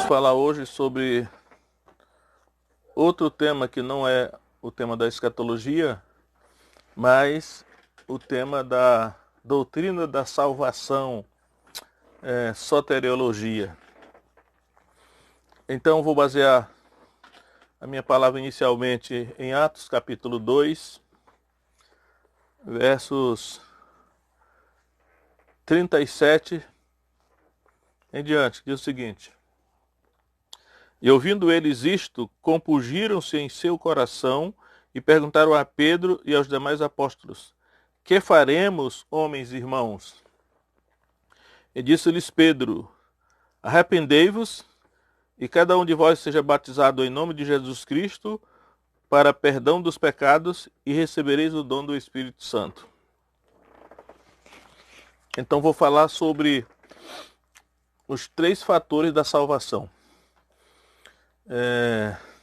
falar hoje sobre outro tema que não é o tema da escatologia, mas o tema da doutrina da salvação, soteriologia. Então vou basear a minha palavra inicialmente em Atos capítulo 2, versos 37 em diante, diz o seguinte: E ouvindo eles isto, compungiram-se em seu coração e perguntaram a Pedro e aos demais apóstolos: Que faremos, homens e irmãos? E disse-lhes Pedro: Arrependei-vos, e cada um de vós seja batizado em nome de Jesus Cristo, para perdão dos pecados, e recebereis o dom do Espírito Santo. Então vou falar sobre os 3 fatores da salvação.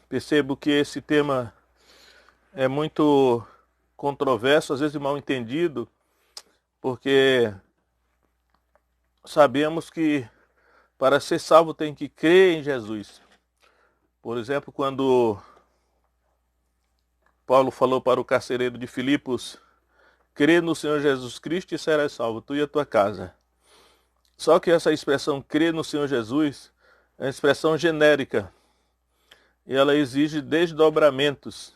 Percebo que esse tema é muito controverso, às vezes mal entendido, porque sabemos que para ser salvo tem que crer em Jesus. Por exemplo, quando Paulo falou para o carcereiro de Filipos: crê no Senhor Jesus Cristo e serás salvo, tu e a tua casa. Só que essa expressão crer no Senhor Jesus é uma expressão genérica. E ela exige desdobramentos.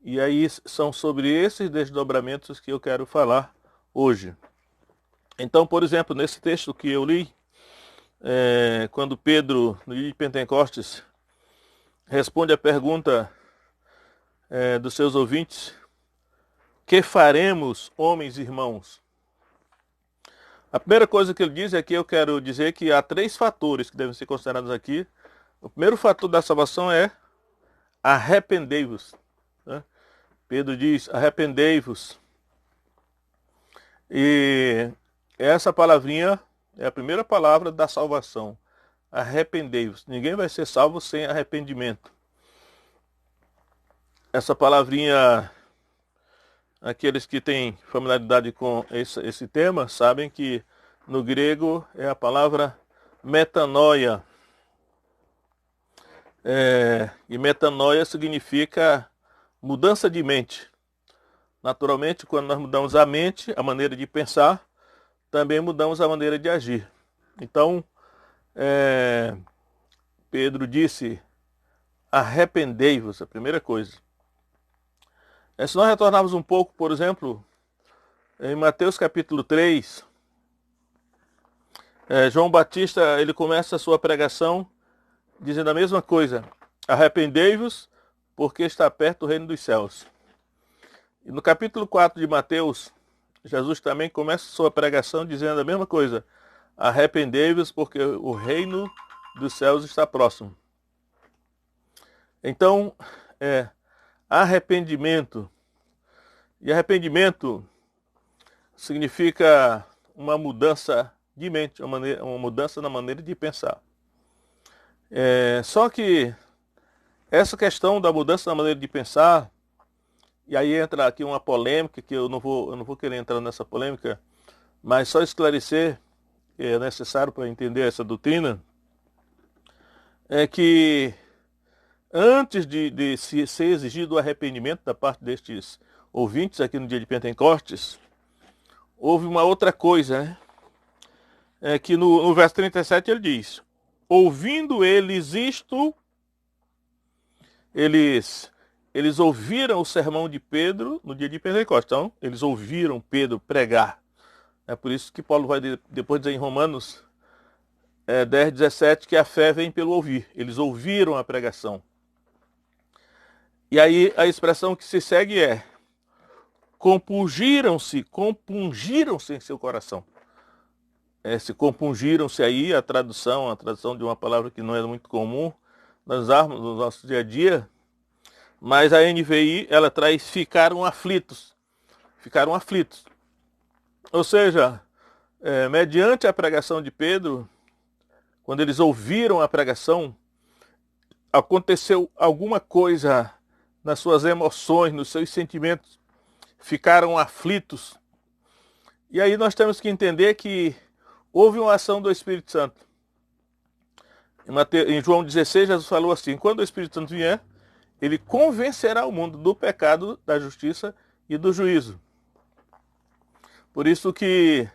E aí são sobre esses desdobramentos que eu quero falar hoje. Então, por exemplo, nesse texto que eu li, quando Pedro, no dia de Pentecostes, responde a pergunta dos seus ouvintes: que faremos, homens e irmãos? A primeira coisa que ele diz é que eu quero dizer que há 3 fatores que devem ser considerados aqui. O primeiro fator da salvação é arrependei-vos. Pedro diz: arrependei-vos. E essa palavrinha é a primeira palavra da salvação. Arrependei-vos. Ninguém vai ser salvo sem arrependimento. Essa palavrinha, aqueles que têm familiaridade com esse tema, sabem que no grego é a palavra metanoia. E metanoia significa mudança de mente. Naturalmente, quando nós mudamos a mente, a maneira de pensar, também mudamos a maneira de agir. Então, Pedro disse: arrependei-vos, a primeira coisa. Se nós retornarmos um pouco, por exemplo, em Mateus capítulo 3, João Batista, ele começa a sua pregação dizendo a mesma coisa: arrependei-vos, porque está perto o reino dos céus. E no capítulo 4 de Mateus, Jesus também começa a sua pregação dizendo a mesma coisa: arrependei-vos, porque o reino dos céus está próximo. Então, arrependimento. E arrependimento significa uma mudança de mente, uma mudança na maneira de pensar. Só que essa questão da mudança na maneira de pensar, e aí entra aqui uma polêmica, que eu não vou querer entrar nessa polêmica, mas só esclarecer, que é necessário para entender essa doutrina, é que antes de ser exigido o arrependimento da parte destes ouvintes aqui no dia de Pentecostes, houve uma outra coisa, que no verso 37 ele diz: ouvindo eles isto, eles ouviram o sermão de Pedro no dia de Pentecostes. Então, eles ouviram Pedro pregar. É por isso que Paulo vai depois dizer em Romanos 10:17 que a fé vem pelo ouvir. Eles ouviram a pregação. E aí a expressão que se segue é: compungiram-se em seu coração. Se compungiram-se aí, a tradução de uma palavra que não é muito comum nós usarmos no nosso dia a dia, mas a NVI, ela traz ficaram aflitos. Ficaram aflitos. Ou seja, mediante a pregação de Pedro, quando eles ouviram a pregação, aconteceu alguma coisa nas suas emoções, nos seus sentimentos, ficaram aflitos. E aí nós temos que entender que houve uma ação do Espírito Santo. Em João 16, Jesus falou assim: quando o Espírito Santo vier, ele convencerá o mundo do pecado, da justiça e do juízo. Por isso que,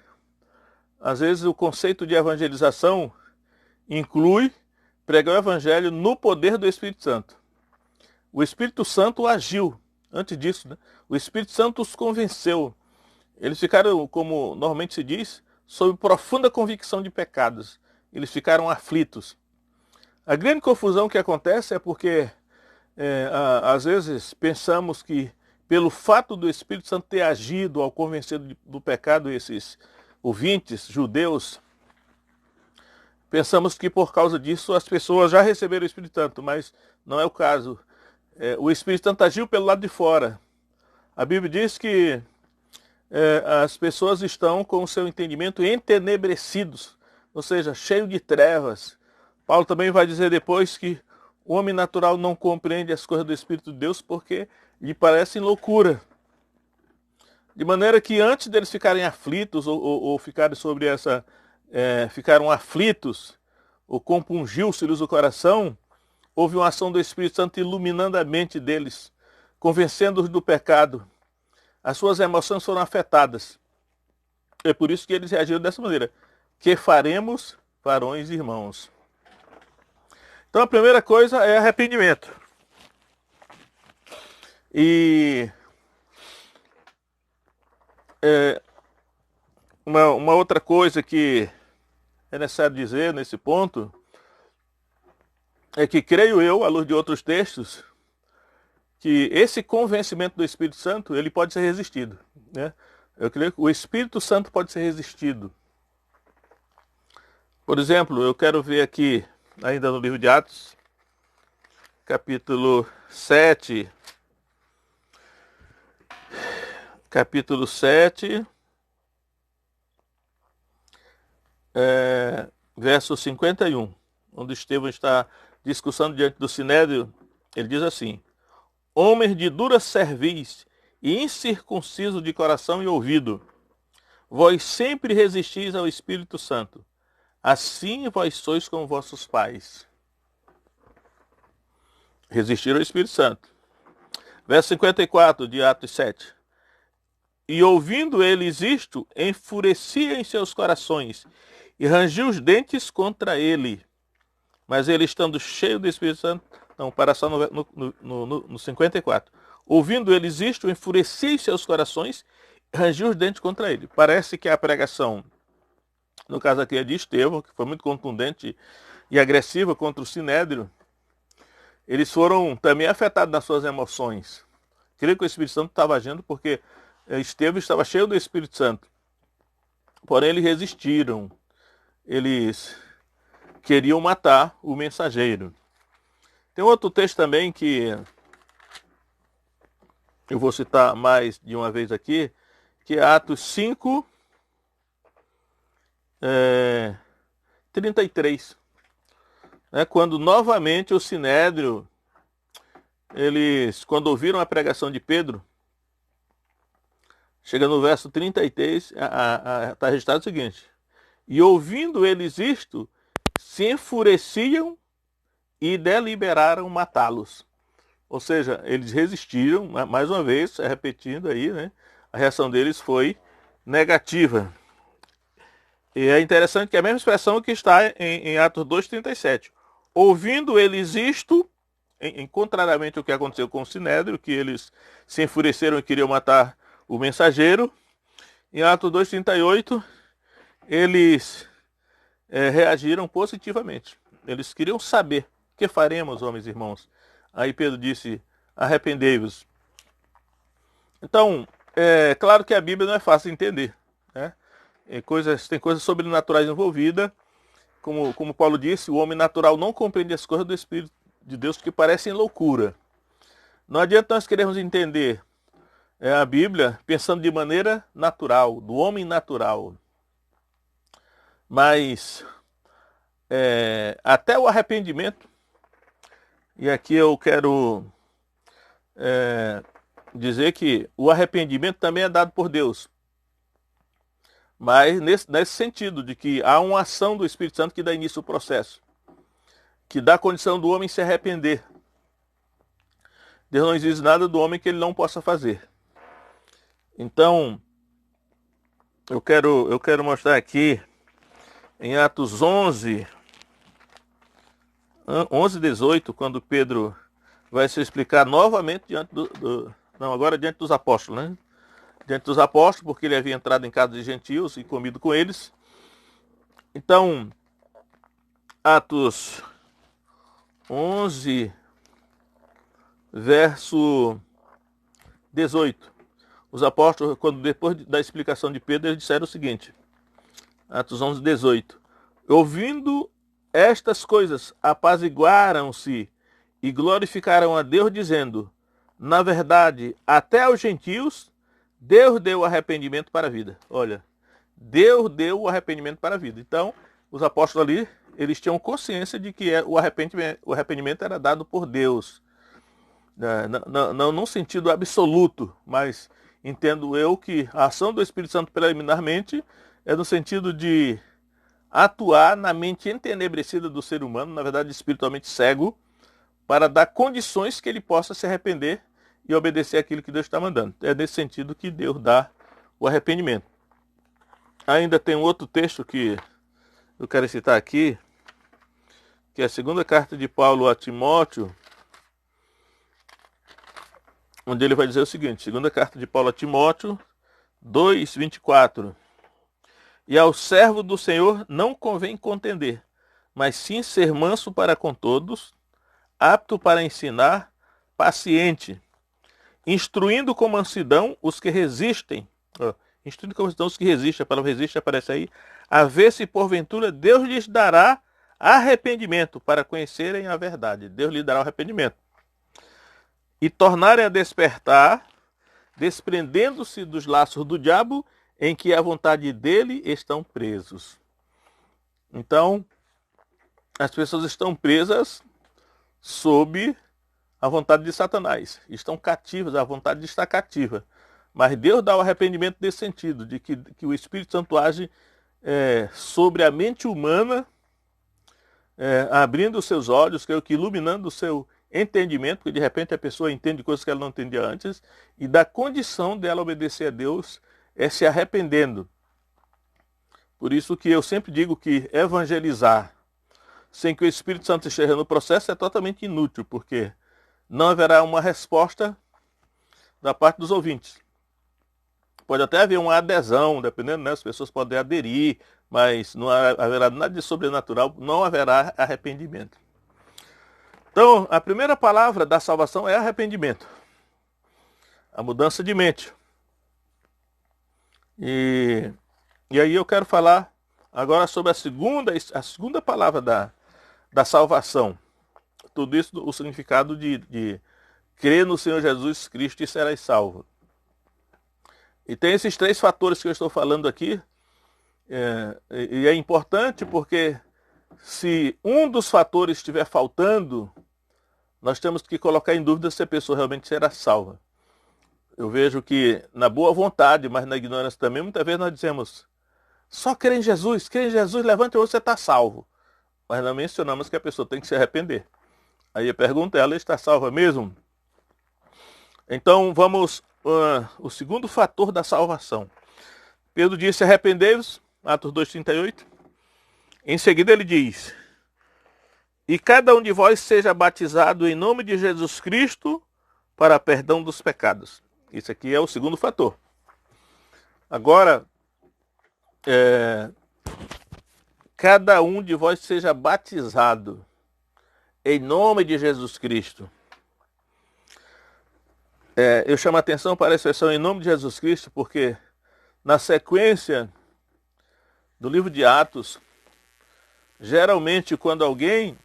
às vezes, o conceito de evangelização inclui pregar o evangelho no poder do Espírito Santo. O Espírito Santo agiu. Antes disso, né? O Espírito Santo os convenceu. Eles ficaram, como normalmente se diz, sob profunda convicção de pecados. Eles ficaram aflitos. A grande confusão que acontece é porque, às vezes, pensamos que, pelo fato do Espírito Santo ter agido ao convencer do pecado esses ouvintes judeus, pensamos que por causa disso as pessoas já receberam o Espírito Santo, mas não é o caso. O Espírito Santo agiu pelo lado de fora. A Bíblia diz que as pessoas estão com o seu entendimento entenebrecidos, ou seja, cheio de trevas. Paulo também vai dizer depois que o homem natural não compreende as coisas do Espírito de Deus porque lhe parecem loucura. De maneira que antes deles ficarem aflitos ou ficarem sobre essa... ficaram aflitos ou compungiu-se-lhes o coração, houve uma ação do Espírito Santo iluminando a mente deles, convencendo-os do pecado. As suas emoções foram afetadas. É por isso que eles reagiram dessa maneira. Que faremos, varões e irmãos? Então a primeira coisa é arrependimento. E uma outra coisa que é necessário dizer nesse ponto é que, creio eu, à luz de outros textos, que esse convencimento do Espírito Santo, ele pode ser resistido, né? Eu creio que o Espírito Santo pode ser resistido. Por exemplo, eu quero ver aqui, ainda no livro de Atos, capítulo 7, verso 51, onde Estevão está discussando diante do Sinédrio. Ele diz assim: homens de dura cerviz e incircuncisos de coração e ouvido, vós sempre resistis ao Espírito Santo, assim vós sois como vossos pais. Resistiram ao Espírito Santo. Verso 54 de Atos 7. E ouvindo eles isto, enfurecia em seus corações e rangiu os dentes contra ele. Mas ele, estando cheio do Espírito Santo... Não, para só no 54. Ouvindo eles isto, enfurecia em seus corações e rangiu os dentes contra ele. Parece que a pregação, no caso aqui é de Estevão, que foi muito contundente e agressiva contra o Sinédrio, eles foram também afetados nas suas emoções. Creio que o Espírito Santo estava agindo porque Estevão estava cheio do Espírito Santo. Porém, eles resistiram. Eles queriam matar o mensageiro. Tem outro texto também que eu vou citar mais de uma vez aqui, que é Atos 5, 33. Quando novamente o Sinédrio, eles, quando ouviram a pregação de Pedro, chega no verso 33, está registrado o seguinte: e ouvindo eles isto, se enfureciam e deliberaram matá-los. Ou seja, eles resistiram, mais uma vez, repetindo aí, né? A reação deles foi negativa. E é interessante que é a mesma expressão que está em Atos 2,37. Ouvindo eles isto, contrariamente ao que aconteceu com o Sinédrio, que eles se enfureceram e queriam matar o mensageiro, em Atos 2,38, eles reagiram positivamente. Eles queriam saber: que faremos, homens e irmãos? Aí Pedro disse: arrependei-vos. Então, é claro que a Bíblia não é fácil de entender, né? Tem coisas sobrenaturais envolvidas. Como Paulo disse, o homem natural não compreende as coisas do Espírito de Deus que parecem loucura. Não adianta nós queremos entender a Bíblia pensando de maneira natural, do homem natural. Mas até o arrependimento, e aqui eu quero dizer que o arrependimento também é dado por Deus. Mas nesse sentido, de que há uma ação do Espírito Santo que dá início ao processo. que dá condição do homem se arrepender. Deus não exige nada do homem que ele não possa fazer. Então, eu quero mostrar aqui em Atos 11:18, quando Pedro vai se explicar novamente diante agora diante dos apóstolos, né? Diante dos apóstolos, porque ele havia entrado em casa de gentios e comido com eles. Então, Atos 11, verso 18. Os apóstolos, depois da explicação de Pedro, eles disseram o seguinte, Atos 11, 18. Ouvindo estas coisas, apaziguaram-se e glorificaram a Deus, dizendo, na verdade, até aos gentios, Deus deu o arrependimento para a vida. Olha, Deus deu o arrependimento para a vida. Então, os apóstolos ali, eles tinham consciência de que o arrependimento era dado por Deus. Não num sentido absoluto, mas entendo eu que a ação do Espírito Santo preliminarmente é no sentido de atuar na mente entenebrecida do ser humano, na verdade espiritualmente cego, para dar condições que ele possa se arrepender e obedecer aquilo que Deus está mandando. É nesse sentido que Deus dá o arrependimento. Ainda tem um outro texto que eu quero citar aqui, que é a segunda carta de Paulo a Timóteo, onde ele vai dizer o seguinte, segunda carta de Paulo a Timóteo 2:24. E ao servo do Senhor não convém contender, mas sim ser manso para com todos, apto para ensinar, paciente, instruindo com mansidão os que resistem. Instruindo com mansidão os que resistem, a palavra resiste aparece aí, a ver se porventura Deus lhes dará arrependimento para conhecerem a verdade. Deus lhes dará o arrependimento. E tornarem a despertar, desprendendo-se dos laços do diabo, em que a vontade dele estão presos. Então, as pessoas estão presas sob a vontade de Satanás. Estão cativas, a vontade de estar cativa. Mas Deus dá o arrependimento nesse sentido, de que o Espírito Santo age sobre a mente humana, abrindo os seus olhos, creio que iluminando o seu entendimento, porque de repente a pessoa entende coisas que ela não entendia antes, e da condição dela obedecer a Deus se arrependendo. Por isso que eu sempre digo que evangelizar sem que o Espírito Santo esteja no processo é totalmente inútil, porque não haverá uma resposta da parte dos ouvintes. Pode até haver uma adesão, dependendo, né? As pessoas podem aderir, mas não haverá nada de sobrenatural, não haverá arrependimento. Então, a primeira palavra da salvação é arrependimento. A mudança de mente. E aí eu quero falar agora sobre a segunda palavra da salvação. Tudo isso, o significado de crer no Senhor Jesus Cristo e serás salvo. E tem esses três fatores que eu estou falando aqui. E é importante porque se um dos fatores estiver faltando, nós temos que colocar em dúvida se a pessoa realmente será salva. Eu vejo que na boa vontade, mas na ignorância também, muitas vezes nós dizemos, só crê em Jesus, levante o olho, você está salvo. Mas não mencionamos que a pessoa tem que se arrepender. Aí a pergunta é, ela está salva mesmo? Então vamos, o segundo fator da salvação. Pedro disse, arrependei-vos, Atos 2:38. Em seguida ele diz, e cada um de vós seja batizado em nome de Jesus Cristo para perdão dos pecados. Isso aqui é o segundo fator. Agora, cada um de vós seja batizado em nome de Jesus Cristo. Eu chamo a atenção para a expressão em nome de Jesus Cristo, porque na sequência do livro de Atos, geralmente quando alguém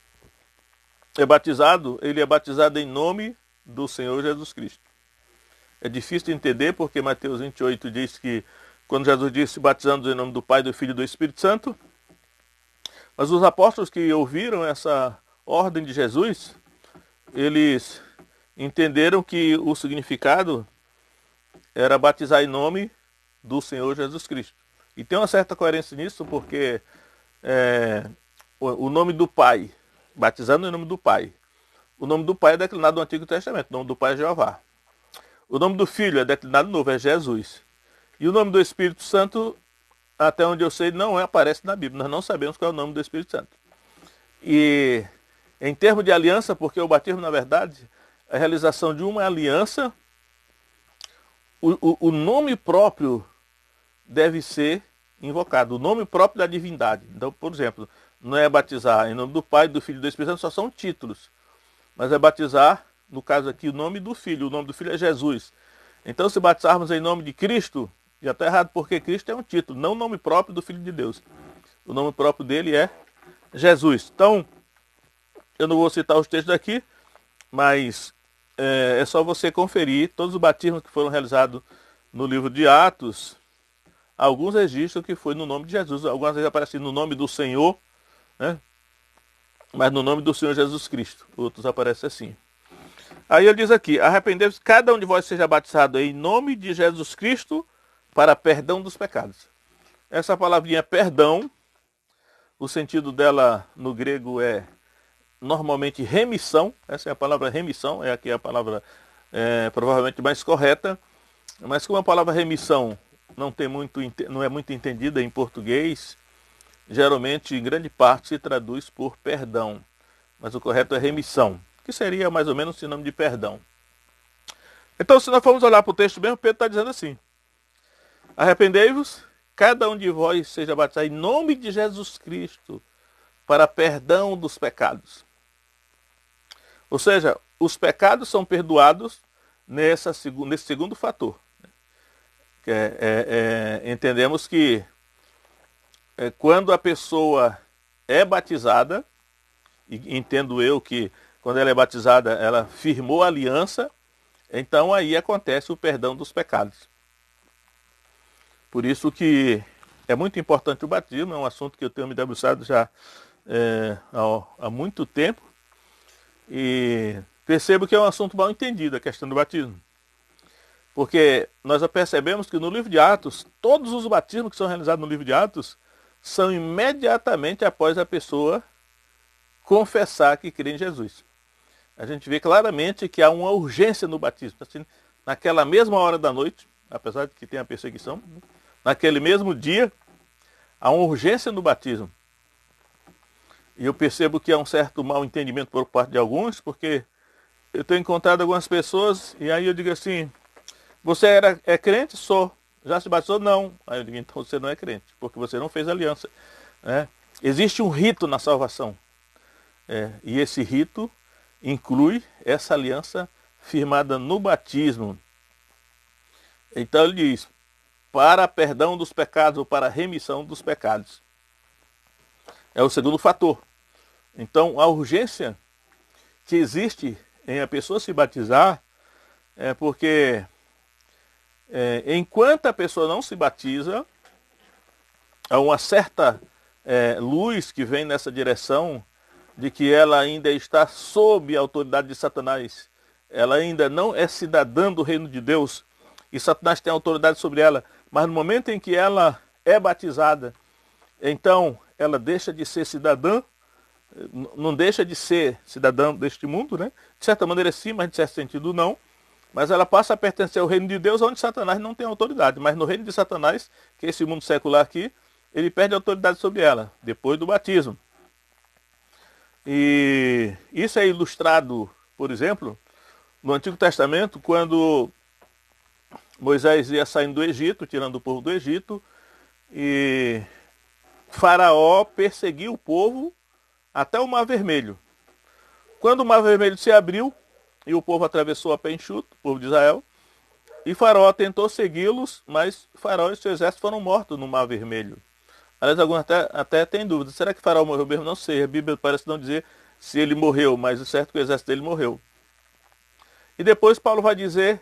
é batizado, ele é batizado em nome do Senhor Jesus Cristo. É difícil de entender porque Mateus 28 diz que quando Jesus disse batizando em nome do Pai, do Filho e do Espírito Santo, mas os apóstolos que ouviram essa ordem de Jesus, eles entenderam que o significado era batizar em nome do Senhor Jesus Cristo. E tem uma certa coerência nisso porque o nome do Pai batizando em nome do Pai. O nome do Pai é declinado no Antigo Testamento, o nome do Pai é Jeová. O nome do Filho é declinado no Novo, é Jesus. E o nome do Espírito Santo, até onde eu sei, não aparece na Bíblia. Nós não sabemos qual é o nome do Espírito Santo. E em termos de aliança, porque o batismo, na verdade, é a realização de uma aliança, o nome próprio deve ser invocado, o nome próprio da divindade. Então, por exemplo, não é batizar em nome do Pai, do Filho e do Espírito Santo, só são títulos. Mas é batizar, no caso aqui, o nome do Filho. O nome do Filho é Jesus. Então, se batizarmos em nome de Cristo, já está errado, porque Cristo é um título, não o nome próprio do Filho de Deus. O nome próprio dele é Jesus. Então, eu não vou citar os textos aqui, mas é só você conferir todos os batismos que foram realizados no livro de Atos. Alguns registram que foi no nome de Jesus. Algumas vezes aparece no nome do Senhor, né? Mas no nome do Senhor Jesus Cristo. Outros aparecem assim. Aí ele diz aqui: arrependei-vos, cada um de vós seja batizado em nome de Jesus Cristo para perdão dos pecados. Essa palavrinha perdão, o sentido dela no grego é normalmente remissão. Essa é a palavra remissão, é aqui a palavra provavelmente mais correta. Mas como a palavra remissão não é muito entendida em português, geralmente, em grande parte, se traduz por perdão. Mas o correto é remissão, que seria mais ou menos o sinônimo de perdão. Então, se nós formos olhar para o texto mesmo, Pedro está dizendo assim: arrependei-vos, cada um de vós seja batizado em nome de Jesus Cristo, para perdão dos pecados. Ou seja, os pecados são perdoados nesse segundo fator. Entendemos que quando a pessoa é batizada, e entendo eu que quando ela é batizada, ela firmou a aliança, então aí acontece o perdão dos pecados. Por isso que é muito importante o batismo, é um assunto que eu tenho me debruçado já há muito tempo, e percebo que é um assunto mal entendido, a questão do batismo. Porque nós percebemos que no livro de Atos, todos os batismos que são realizados no livro de Atos, são imediatamente após a pessoa confessar que crê em Jesus. A gente vê claramente que há uma urgência no batismo. Assim, naquela mesma hora da noite, apesar de que tem a perseguição, naquele mesmo dia, há uma urgência no batismo. E eu percebo que há um certo mal entendimento por parte de alguns, porque eu tenho encontrado algumas pessoas e aí eu digo assim: você é crente? Sou. Já se batizou? Não. Aí eu digo: então você não é crente, porque você não fez aliança. Existe um rito na salvação. E esse rito inclui essa aliança firmada no batismo. Então ele diz: para perdão dos pecados ou para remissão dos pecados. É o segundo fator. Então a urgência que existe em a pessoa se batizar é porque enquanto a pessoa não se batiza, há uma certa luz que vem nessa direção de que ela ainda está sob a autoridade de Satanás. Ela ainda não é cidadã do reino de Deus e Satanás tem autoridade sobre ela. Mas no momento em que ela é batizada, então ela deixa de ser cidadã, não deixa de ser cidadã deste mundo, né? De certa maneira sim, mas de certo sentido não. Mas ela passa a pertencer ao reino de Deus, onde Satanás não tem autoridade. Mas no reino de Satanás, que é esse mundo secular aqui, ele perde a autoridade sobre ela, depois do batismo. E isso é ilustrado, por exemplo, no Antigo Testamento, quando Moisés ia saindo do Egito, tirando o povo do Egito, e Faraó perseguiu o povo até o Mar Vermelho. Quando o Mar Vermelho se abriu, e o povo atravessou a pé enxuto, o povo de Israel, e Faraó tentou segui-los, mas Faraó e seu exército foram mortos no Mar Vermelho. Aliás, alguns até têm dúvida: será que Faraó morreu mesmo? Não sei, a Bíblia parece não dizer se ele morreu, mas o certo é que o exército dele morreu. E depois Paulo vai dizer,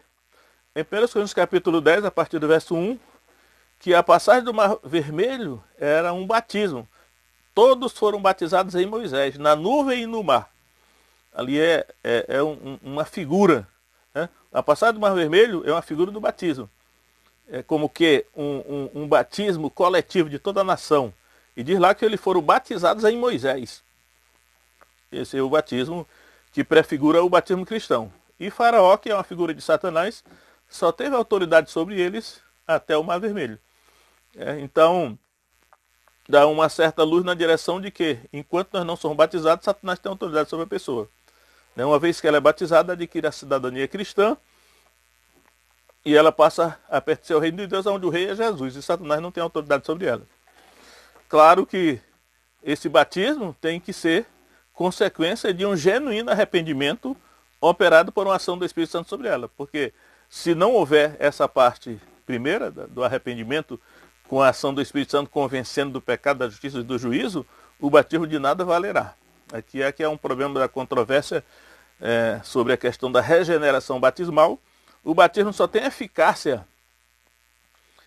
em 1 Coríntios capítulo 10, a partir do verso 1, que a passagem do Mar Vermelho era um batismo. Todos foram batizados em Moisés, na nuvem e no mar. Ali uma figura. Né? A passagem do Mar Vermelho é uma figura do batismo. É como que um batismo coletivo de toda a nação. E diz lá que eles foram batizados em Moisés. Esse é o batismo que prefigura o batismo cristão. E Faraó, que é uma figura de Satanás, só teve autoridade sobre eles até o Mar Vermelho. Então, dá uma certa luz na direção de que, enquanto nós não somos batizados, Satanás tem autoridade sobre a pessoa. Uma vez que ela é batizada, adquire a cidadania cristã e ela passa a pertencer ao reino de Deus, onde o rei é Jesus, e Satanás não tem autoridade sobre ela. Claro que esse batismo tem que ser consequência de um genuíno arrependimento operado por uma ação do Espírito Santo sobre ela. Porque se não houver essa parte primeira do arrependimento com a ação do Espírito Santo convencendo do pecado, da justiça e do juízo, o batismo de nada valerá. Aqui é um problema da controvérsia sobre a questão da regeneração batismal. O batismo só tem eficácia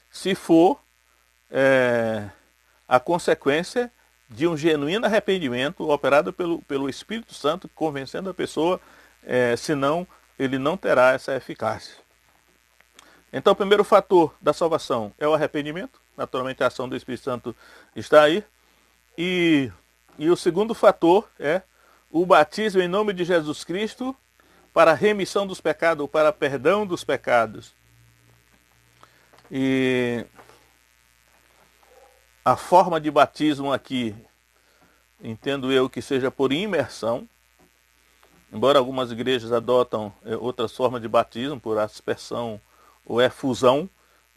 se for a consequência de um genuíno arrependimento operado pelo Espírito Santo, convencendo a pessoa, senão ele não terá essa eficácia. Então, o primeiro fator da salvação é o arrependimento. Naturalmente, a ação do Espírito Santo está aí. E o segundo fator é o batismo em nome de Jesus Cristo para a remissão dos pecados, para perdão dos pecados. E a forma de batismo aqui, entendo eu que seja por imersão, embora algumas igrejas adotam outras formas de batismo, por aspersão ou efusão,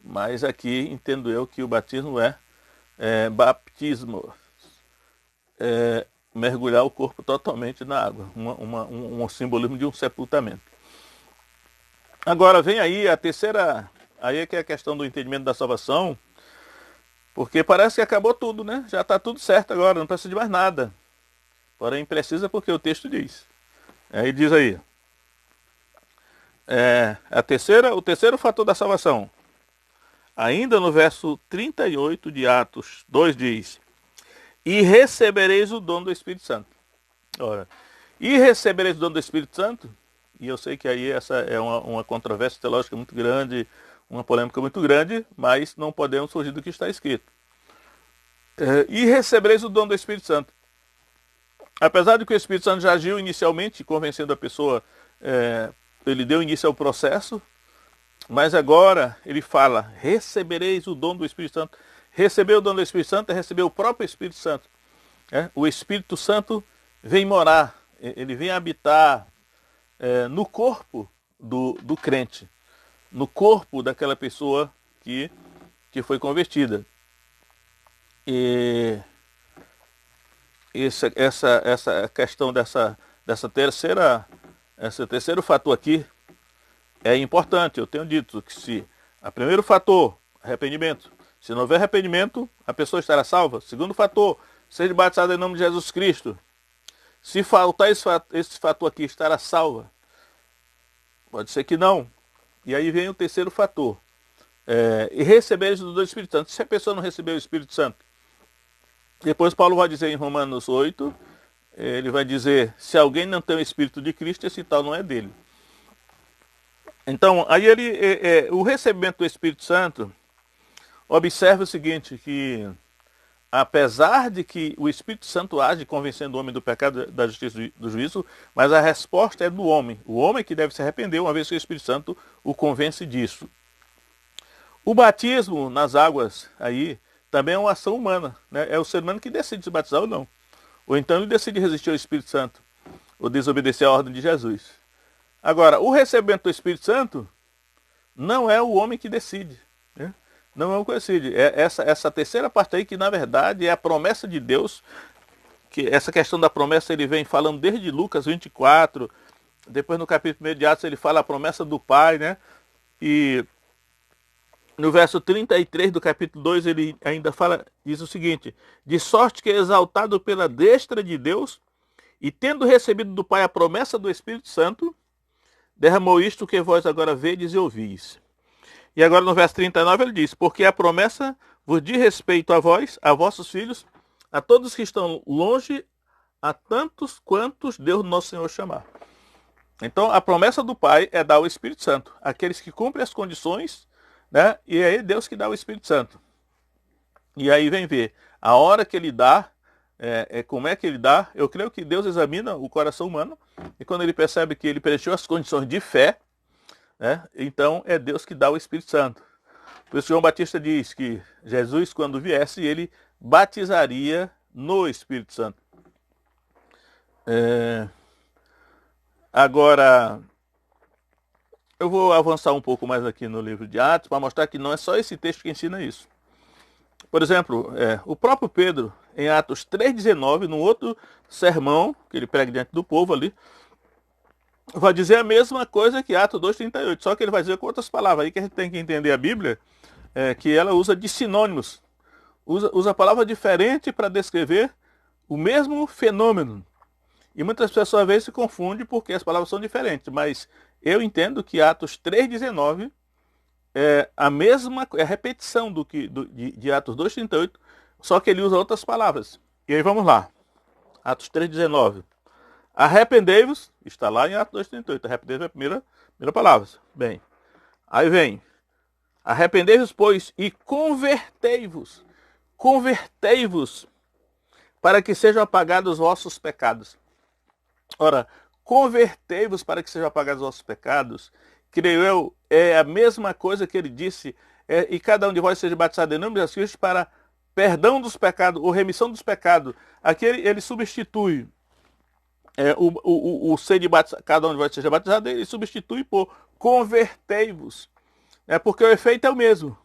mas aqui entendo eu que o batismo é baptismo, mergulhar o corpo totalmente na água, um simbolismo de um sepultamento. Agora vem aí a terceira, aí é que é a questão do entendimento da salvação, porque parece que acabou tudo, né? Já está tudo certo agora, não precisa de mais nada. Porém precisa porque o texto diz. Aí diz aí, o terceiro fator da salvação. Ainda no verso 38 de Atos 2 diz: e recebereis o dom do Espírito Santo. Ora, e recebereis o dom do Espírito Santo, e eu sei que aí essa é uma controvérsia teológica muito grande, uma polêmica muito grande, mas não podemos fugir do que está escrito. E recebereis o dom do Espírito Santo. Apesar de que o Espírito Santo já agiu inicialmente, convencendo a pessoa, ele deu início ao processo, mas agora ele fala, recebereis o dom do Espírito Santo. Receber o dom do Espírito Santo é receber o próprio Espírito Santo. O Espírito Santo vem morar, ele vem habitar no corpo do crente, no corpo daquela pessoa que foi convertida. E essa questão esse terceiro fator aqui é importante. Eu tenho dito que se o primeiro fator, arrependimento, se não houver arrependimento, a pessoa estará salva. Segundo fator, seja batizado em nome de Jesus Cristo. Se faltar esse fator aqui, estará salva. Pode ser que não. E aí vem o terceiro fator. E receber o do Espírito Santo. Se a pessoa não receber o Espírito Santo, depois Paulo vai dizer em Romanos 8, ele vai dizer, se alguém não tem o Espírito de Cristo, esse tal não é dele. Então, aí o recebimento do Espírito Santo, observe o seguinte, que apesar de que o Espírito Santo age convencendo o homem do pecado, da justiça e do juízo, mas a resposta é do homem. O homem que deve se arrepender, uma vez que o Espírito Santo o convence disso. O batismo nas águas aí também é uma ação humana, né? É o ser humano que decide se batizar ou não. Ou então ele decide resistir ao Espírito Santo, ou desobedecer à ordem de Jesus. Agora, o recebimento do Espírito Santo não é o homem que decide, né? Não é o que decide. É essa terceira parte aí que, na verdade, é a promessa de Deus, que essa questão da promessa ele vem falando desde Lucas 24, depois no capítulo 1 de Atos ele fala a promessa do Pai, né? E no verso 33 do capítulo 2 ele ainda diz o seguinte, de sorte que exaltado pela destra de Deus, e tendo recebido do Pai a promessa do Espírito Santo, derramou isto que vós agora vedes e ouvis. E agora no verso 39 ele diz, porque a promessa vos diz respeito a vós, a vossos filhos, a todos que estão longe, a tantos quantos Deus nosso Senhor chamar. Então a promessa do Pai é dar o Espírito Santo, aqueles que cumprem as condições, né? E é Deus que dá o Espírito Santo. E aí vem ver, a hora que ele dá, como é que ele dá. Eu creio que Deus examina o coração humano e quando ele percebe que ele preencheu as condições de fé, né, então é Deus que dá o Espírito Santo. Por isso João Batista diz que Jesus, quando viesse, ele batizaria no Espírito Santo. Agora, eu vou avançar um pouco mais aqui no livro de Atos para mostrar que não é só esse texto que ensina isso. Por exemplo, o próprio Pedro, em Atos 3,19, num outro sermão que ele prega diante do povo ali, vai dizer a mesma coisa que Atos 2,38, só que ele vai dizer com outras palavras. Aí que a gente tem que entender a Bíblia, que ela usa de sinônimos. Usa palavra diferente para descrever o mesmo fenômeno. E muitas pessoas às vezes se confundem porque as palavras são diferentes, mas eu entendo que Atos 3,19 é a mesma, é a repetição de Atos 2,38, só que ele usa outras palavras. E aí vamos lá. Atos 3,19. Arrependei-vos, está lá em Atos 2,38. Arrependei-vos é a primeira palavra. Bem, aí vem. Arrependei-vos, pois, e convertei-vos. Convertei-vos para que sejam apagados os vossos pecados. Ora, convertei-vos para que sejam apagados os vossos pecados, creio eu, é a mesma coisa que ele disse, e cada um de vós seja batizado em nome de Jesus Cristo para perdão dos pecados, ou remissão dos pecados. Aqui ele substitui o ser de batizado, cada um de vós seja batizado, ele substitui por convertei-vos. Porque o efeito é o mesmo.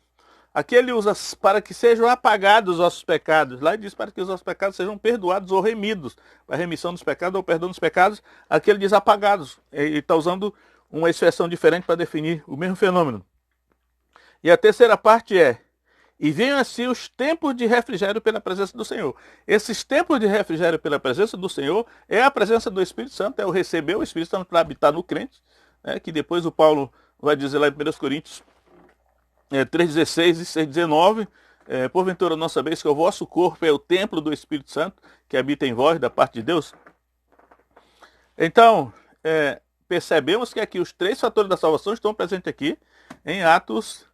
Aqui ele usa para que sejam apagados os vossos pecados. Lá ele diz para que os vossos pecados sejam perdoados ou remidos. Para remissão dos pecados ou perdão dos pecados. Aqui ele diz apagados. Ele está usando uma expressão diferente para definir o mesmo fenômeno. E a terceira parte é: e venham assim os tempos de refrigério pela presença do Senhor. Esses tempos de refrigério pela presença do Senhor é a presença do Espírito Santo, é o receber o Espírito Santo para habitar no crente, que depois o Paulo vai dizer lá em 1 Coríntios 3,16 e 6,19, porventura não sabeis que o vosso corpo é o templo do Espírito Santo, que habita em vós, da parte de Deus? Então, percebemos que aqui os três fatores da salvação estão presentes aqui, em Atos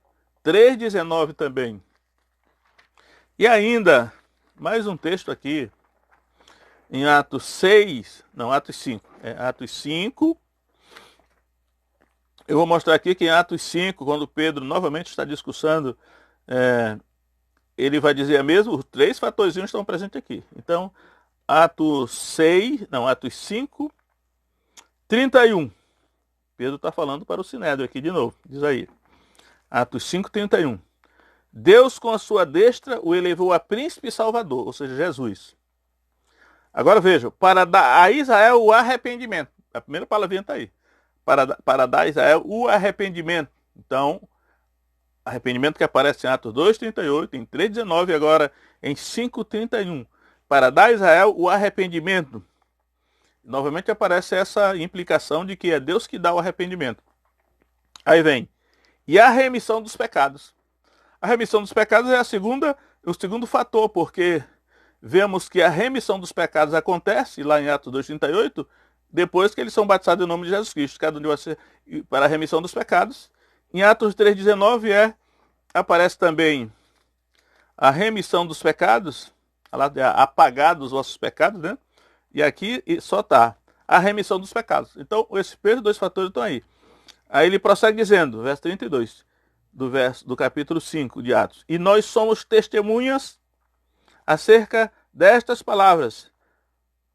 3,19 também. E ainda, mais um texto aqui, em Atos 6, não, Atos 5, Atos 5, eu vou mostrar aqui que em Atos 5, quando Pedro novamente está discursando, ele vai dizer a mesma, os três fatorzinhos estão presentes aqui. Então, Atos 5, 31. Pedro está falando para o Sinédrio aqui de novo, diz aí. Atos 5, 31. Deus com a sua destra o elevou a príncipe e salvador, ou seja, Jesus. Agora vejam, para dar a Israel o arrependimento. A primeira palavrinha está aí. Para dar a Israel o arrependimento. Então, arrependimento que aparece em Atos 2,38, em 3,19 e agora em 5,31. Para dar a Israel o arrependimento. Novamente aparece essa implicação de que é Deus que dá o arrependimento. Aí vem. E a remissão dos pecados. A remissão dos pecados é o segundo fator, porque vemos que a remissão dos pecados acontece lá em Atos 2,38, depois que eles são batizados em nome de Jesus Cristo, cada um de vocês para a remissão dos pecados. Em Atos 3,19 aparece também a remissão dos pecados, apagados os vossos pecados, né? E aqui só está a remissão dos pecados. Então, esses dois fatores estão aí. Aí ele prossegue dizendo, verso 32, do capítulo 5 de Atos. E nós somos testemunhas acerca destas palavras.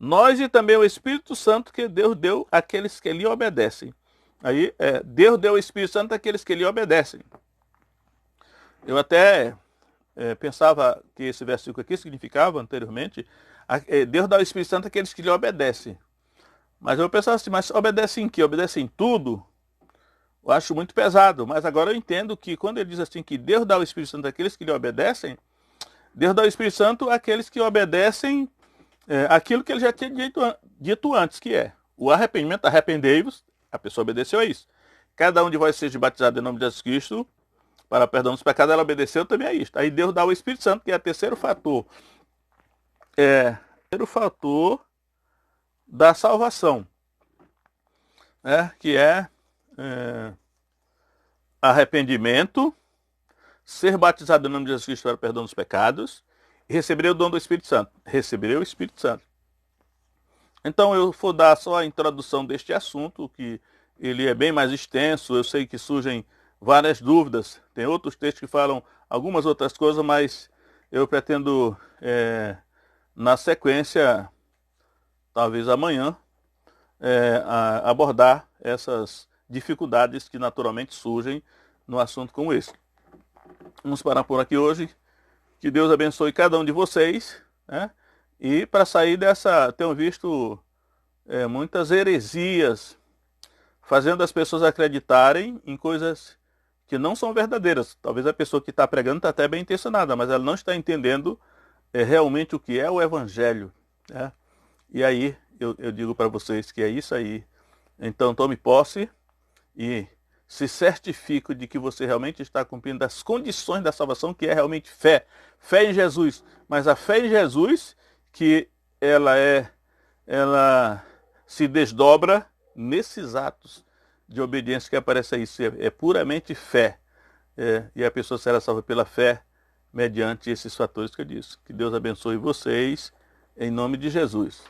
Nós e também o Espírito Santo que Deus deu àqueles que lhe obedecem. Aí, Deus deu o Espírito Santo àqueles que lhe obedecem. Eu até pensava que esse versículo aqui significava anteriormente, Deus dá o Espírito Santo àqueles que lhe obedecem. Mas eu pensava assim, mas obedecem em quê? Obedecem em tudo? Eu acho muito pesado, mas agora eu entendo que quando ele diz assim que Deus dá o Espírito Santo àqueles que lhe obedecem, Deus dá o Espírito Santo àqueles que obedecem aquilo que ele já tinha dito antes, que é o arrependimento, arrependei-vos, a pessoa obedeceu a isso. Cada um de vós seja batizado em nome de Jesus Cristo, para perdão dos pecados, ela obedeceu também a isto. Aí Deus dá o Espírito Santo, que é o terceiro fator. Terceiro fator da salvação, que é arrependimento, ser batizado em nome de Jesus Cristo para perdão dos pecados Receberei o dom do Espírito Santo. Receberei o Espírito Santo. Então eu vou dar só a introdução deste assunto, que ele é bem mais extenso. Eu sei que surgem várias dúvidas. Tem outros textos que falam algumas outras coisas, mas eu pretendo, na sequência, talvez amanhã, abordar essas dificuldades que naturalmente surgem no assunto como esse. Vamos parar por aqui hoje. Que Deus abençoe cada um de vocês, né? E para sair dessa, tenho visto muitas heresias fazendo as pessoas acreditarem em coisas que não são verdadeiras. Talvez a pessoa que está pregando está até bem intencionada, mas ela não está entendendo realmente o que é o Evangelho, né? E aí eu digo para vocês que é isso aí. Então tome posse e se certifique de que você realmente está cumprindo as condições da salvação, que é realmente fé. Fé em Jesus. Mas a fé em Jesus, que ela se desdobra nesses atos de obediência que aparece aí. É puramente fé. E a pessoa será salva pela fé, mediante esses fatores que eu disse. Que Deus abençoe vocês, em nome de Jesus.